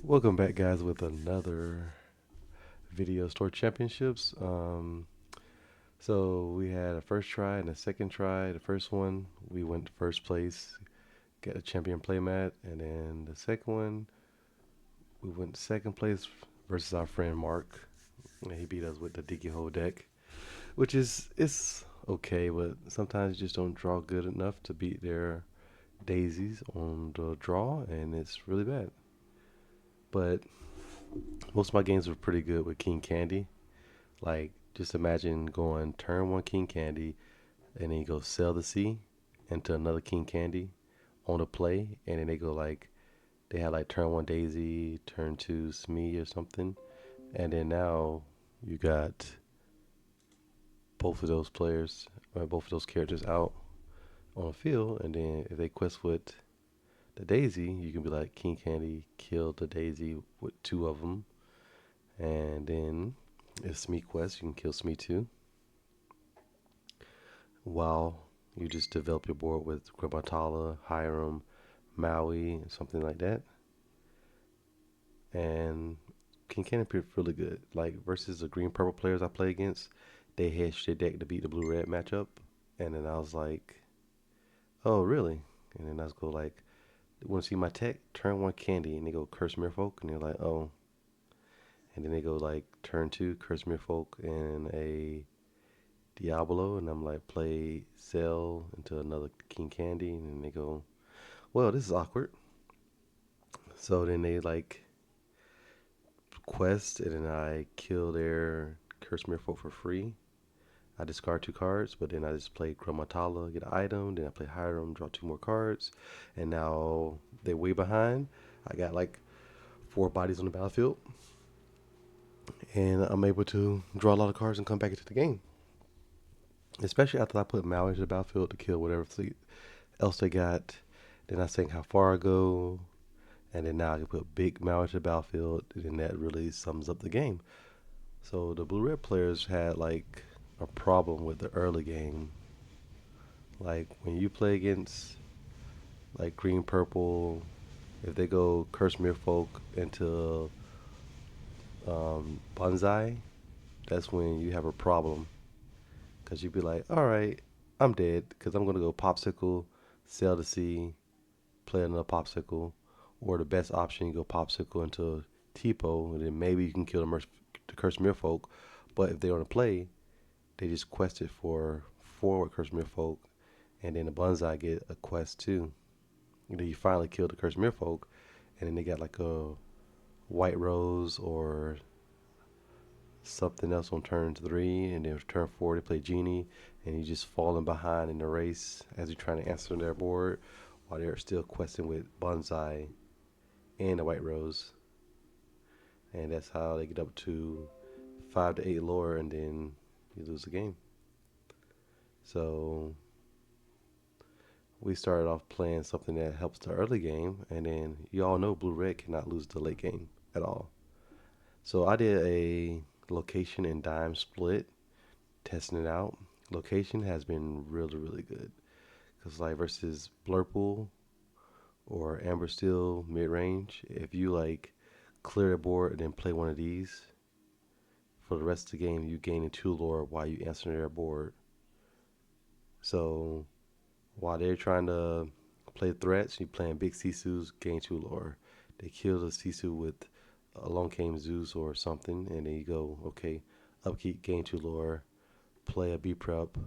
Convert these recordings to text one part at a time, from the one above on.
Welcome back, guys, with another video store championships. So we had a first try and a second try. The first one, we went first place, got a champion playmat, and then the second one, we went second place versus our friend Mark. And he beat us with the Dicky Hole deck, which is it's okay, but sometimes you just don't draw good enough to beat their daisies on the draw, and it's really bad. But most of my games were pretty good with King Candy. Like, just imagine going turn one King Candy, and then you go sell the C into another King Candy on the play, and then they go like, they had like turn one Daisy, turn two Smee or something, and then now you got both of those players, or both of those characters out on the field, and then if they quest with the Daisy, you can be like King Candy killed the Daisy with two of them, and then if Smee quest, you can kill Smee too. While you just develop your board with Grabatala, Hiram, Maui, something like that. And Kincaid appeared really good. Like versus the green purple players I play against, they hedged their deck to beat the blue red matchup. And then I was like, oh really? And then I was go like, want to see my tech? Turn one Candy, and they go Curse Merfolk, and they're like, oh. And then they go like turn two Curse Merfolk and a Diablo, and I'm like play Cell into another King Candy, and then they go, well, this is awkward. So then they like quest, and then I kill their Curse Merfolk for free. I discard two cards, but then I just play Chromatala, get an item, then I play Hiram, draw two more cards, and now they're way behind. I got like four bodies on the battlefield, and I'm able to draw a lot of cards and come back into the game. Especially after I put Maui into the battlefield to kill whatever fleet else they got. Then I think how far I go, and then now I can put big Maui into the battlefield, and then that really sums up the game. So the blue red players had like a problem with the early game. Like when you play against like green purple, if they go curse merfolk into bonsai, that's when you have a problem because you'd be like, all right, I'm dead because I'm gonna go popsicle, sell the sea, play another popsicle, or the best option you go popsicle into Tipo, and then maybe you can kill the curse merfolk. But if they want to play, they just quested for forward curse merfolk, and then the bonsai get a quest too. And then you finally kill the curse merfolk, and then they got like a white rose or something else on turn three, and then turn four they play genie, and you just falling behind in the race as you're trying to answer their board while they're still questing with bonsai and the white rose, and that's how they get up to 5 to 8 lore, and then you lose the game. So we started off playing something that helps the early game, and then you all know blue red cannot lose the late game at all. So I did a location and dime split, testing it out. Location has been really good because like versus Blurple or Amber Steel mid range, if you like clear the board and then play one of these for the rest of the game, you gain two lore while you answer their board. So while they're trying to play threats, you playing big Sisus, gain two lore. They kill the Sisu with a Long Came Zeus or something, and then you go, okay, upkeep, gain two lore, play a B prep,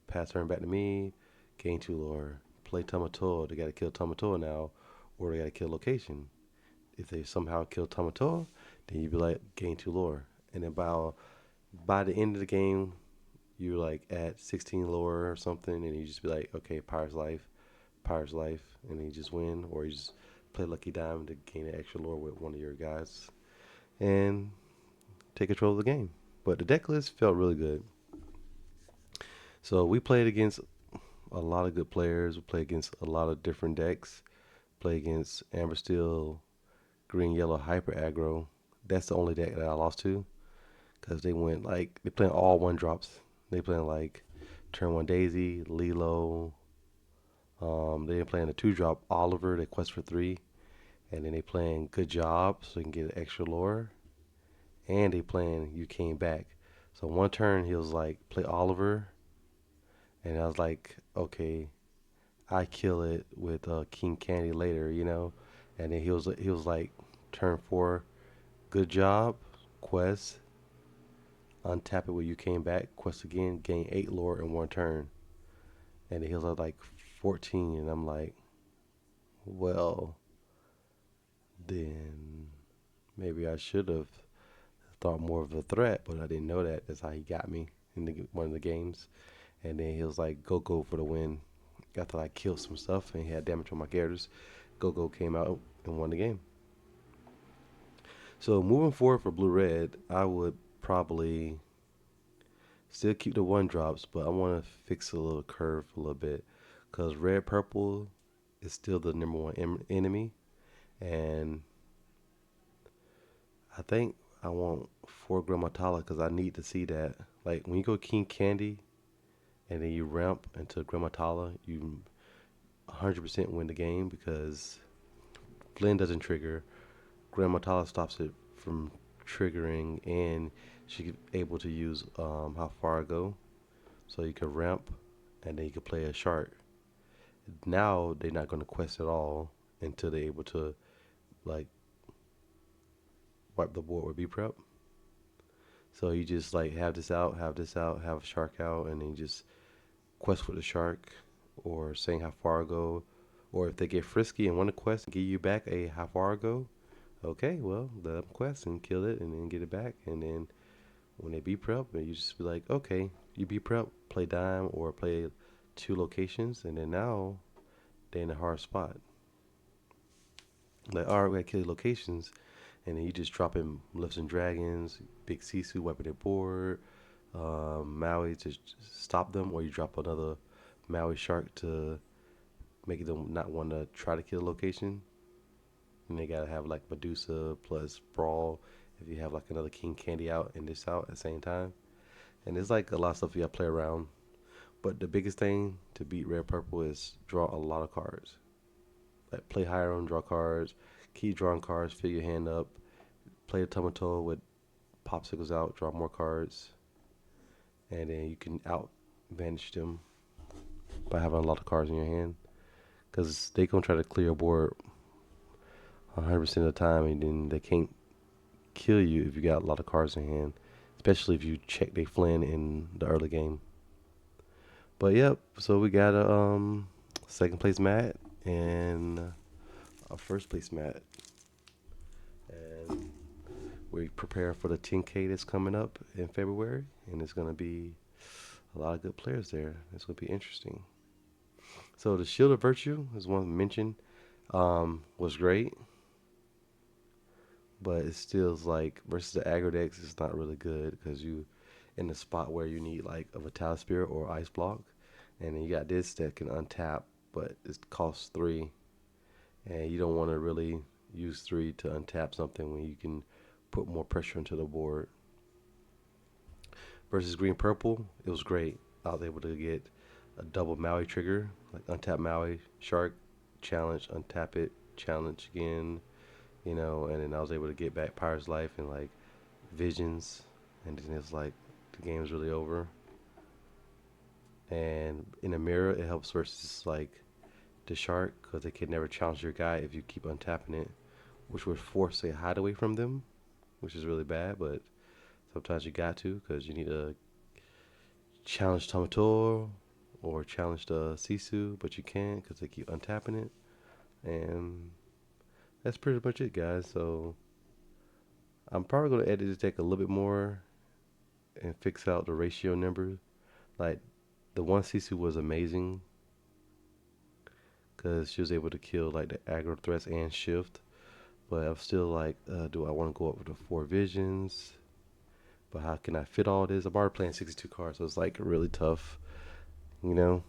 pass turn back to me, gain two lore, play Tamatoa, they gotta kill Tamatoa now, or they gotta kill location. If they somehow kill Tamatoa, then you be like, gain two lore. And then by the end of the game, you're like at 16 lore or something, and you just be like, okay, Pirate's life, and then you just win, or you just play Lucky Diamond to gain an extra lore with one of your guys and take control of the game. But the deck list felt really good. So we played against a lot of good players. We played against a lot of different decks. Play against Amber Steel, Green Yellow Hyper Aggro. That's the only deck that I lost to because they went like they playing all one drops. They playing like turn one Daisy, Lilo. They playing a two drop Oliver that quest for three. and then they playing good job so you can get extra lore, and they playing you came back. So one turn he was like play Oliver, and I was like, okay, I kill it with King Candy later, and then he was like turn four, good job, quest, untap it when you came back, quest again, gain 8 lore in one turn, and then he was like 14, and I'm like, well, then maybe I should have thought more of a threat, but I didn't know that. That's how he got me in one of the games. And then he was like, go for the win. After I killed some stuff and he had damage on my characters, Go came out and won the game. So moving forward for blue red, I would probably still keep the one drops, but I want to fix a little curve a little bit, because red purple is still the number one enemy, and I think I want 4 Grammatala because I need to see that. Like when you go King Candy and then you ramp into Grammatala, you 100% win the game because Flynn doesn't trigger. Grammatala stops it from triggering, and she's able to use how far I go. So you can ramp, and then you can play a shark. Now they're not going to quest at all until they're able to like wipe the board with B prep. So you just like have this out, have a shark out, and then just quest with the shark, or saying how far I go, or if they get frisky and want to quest and give you back a how far I go, okay, well let them quest and kill it and then get it back, and then when they be prep, you just be like, okay, you be prep, play dime or play 2 locations, and then now they're in a hard spot. Like, all right, we got to kill locations, and then you just drop in lifts and dragons, big Sisu wiping their board, Maui to stop them, or you drop another Maui shark to make them not want to try to kill a location. And they gotta have like Medusa plus Brawl if you have like another King Candy out and this out at the same time. And there's like a lot of stuff you gotta play around. But the biggest thing to beat red purple is draw a lot of cards. Like play higher on draw cards, keep drawing cards, fill your hand up, play the tomato with popsicles out, draw more cards, and then you can out advantage them by having a lot of cards in your hand. Because they gonna try to clear a board 100% of the time, and then they can't kill you if you got a lot of cards in hand, especially if you check they Flynn in the early game. But yep, so we got a second place mat and a first place mat, and we prepare for the 10K that's coming up in February, and it's gonna be a lot of good players there. It's gonna be interesting. So the Shield of Virtue is one mentioned, was great, but it still is like versus the aggro decks, it's not really good because you in the spot where you need like a Vitality Spirit or Ice Block, and then you got this that can untap, but it costs 3, and you don't want to really use 3 to untap something when you can put more pressure into the board. Versus green purple, it was great. I was able to get a double Maui trigger, like untap Maui, shark, challenge, untap it, challenge again, and then I was able to get back Pirate's Life and like visions, and then it's like the game's really over. And in a mirror, it helps versus like the shark because they can never challenge your guy if you keep untapping it, which would force a hideaway from them, which is really bad. But sometimes you got to because you need to challenge Tomator or challenge the Sisu, but you can't because they keep untapping it. And that's pretty much it, guys. So I'm probably gonna edit this deck a little bit more and fix out the ratio numbers. Like the one Sisu was amazing because she was able to kill like the aggro threats and shift. But I'm still like, do I want to go up with the 4 visions? But how can I fit all this? I'm already playing 62 cards, so it's like really tough, you know.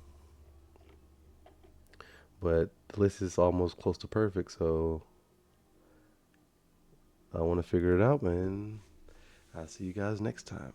But the list is almost close to perfect, so I want to figure it out, man. I'll see you guys next time.